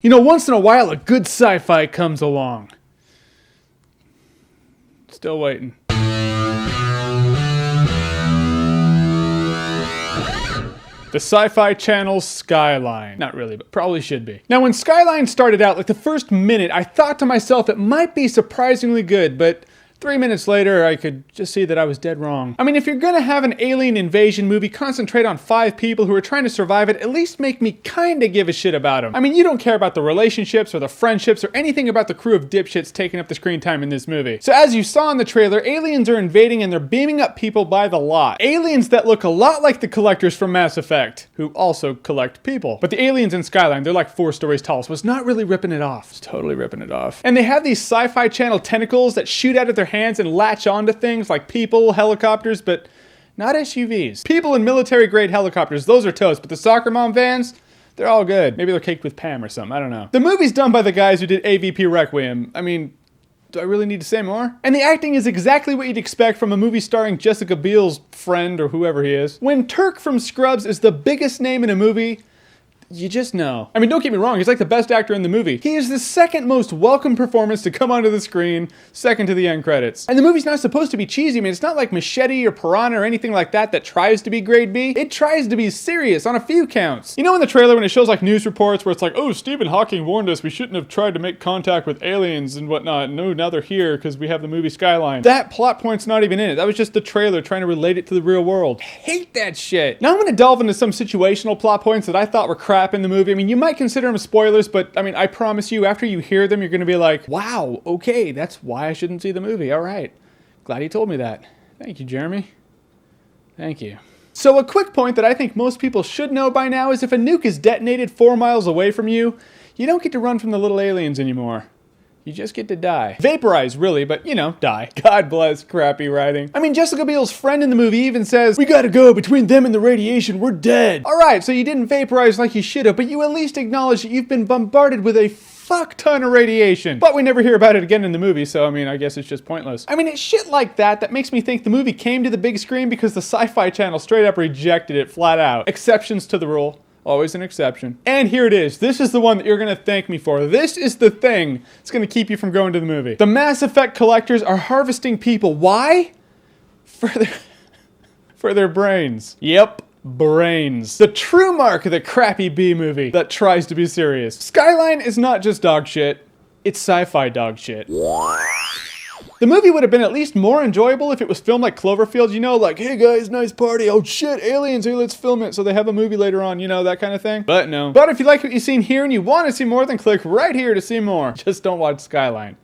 You know, once in a while, a good sci-fi comes along. Still waiting. The Sci-Fi Channel's Skyline. Not really, but probably should be. Now, when Skyline started out, like the first minute, I thought to myself it might be surprisingly good, but 3 minutes later, I could just see that I was dead wrong. I mean, if you're gonna have an alien invasion movie concentrate on 5 people who are trying to survive it, at least make me kinda give a shit about them. I mean, you don't care about the relationships or the friendships or anything about the crew of dipshits taking up the screen time in this movie. So as you saw in the trailer, aliens are invading and they're beaming up people by the lot. Aliens that look a lot like the collectors from Mass Effect, who also collect people. But the aliens in Skyline, they're like 4 stories tall, so it's not really ripping it off. It's totally ripping it off. And they have these Sci-Fi Channel tentacles that shoot out of their hands and latch onto things like people, helicopters, but not SUVs. People in military-grade helicopters, those are toast, but the soccer mom vans, they're all good. Maybe they're caked with Pam or something, I don't know. The movie's done by the guys who did AVP Requiem. I mean, do I really need to say more? And the acting is exactly what you'd expect from a movie starring Jessica Biel's friend or whoever he is. When Turk from Scrubs is the biggest name in a movie, you just know. I mean, don't get me wrong, he's like the best actor in the movie. He is the second most welcome performance to come onto the screen, second to the end credits. And the movie's not supposed to be cheesy. I mean, it's not like Machete or Piranha or anything like that that tries to be grade B. It tries to be serious on a few counts. You know in the trailer when it shows like news reports where it's like, oh, Stephen Hawking warned us we shouldn't have tried to make contact with aliens and whatnot. No, now they're here because we have the movie Skyline. That plot point's not even in it. That was just the trailer trying to relate it to the real world. Hate that shit. Now I'm gonna delve into some situational plot points that I thought were crap in the movie. I mean, you might consider them spoilers, but I mean, I promise you, after you hear them, you're gonna be like, wow, okay, that's why I shouldn't see the movie. All right. Glad he told me that. Thank you, Jeremy. Thank you. So a quick point that I think most people should know by now is if a nuke is detonated 4 miles away from you, you don't get to run from the little aliens anymore. You just get to die. Vaporize, really, but, you know, die. God bless crappy writing. I mean, Jessica Biel's friend in the movie even says, we gotta go, between them and the radiation, we're dead. Alright, so you didn't vaporize like you should have, but you at least acknowledge that you've been bombarded with a fuck ton of radiation. But we never hear about it again in the movie, so I mean, I guess it's just pointless. I mean, it's shit like that makes me think the movie came to the big screen because the Sci-Fi Channel straight up rejected it flat out. Exceptions to the rule. Always an exception. And here it is. This is the one that you're gonna thank me for. This is the thing that's gonna keep you from going to the movie. The Mass Effect collectors are harvesting people. Why? For their brains. Yep. Brains. The true mark of the crappy B movie that tries to be serious. Skyline is not just dog shit. It's sci-fi dog shit. The movie would have been at least more enjoyable if it was filmed like Cloverfield, you know, like, hey guys, nice party, oh shit, aliens, hey, let's film it so they have a movie later on, you know, that kind of thing. But no. But if you like what you've seen here and you want to see more, then click right here to see more. Just don't watch Skyline.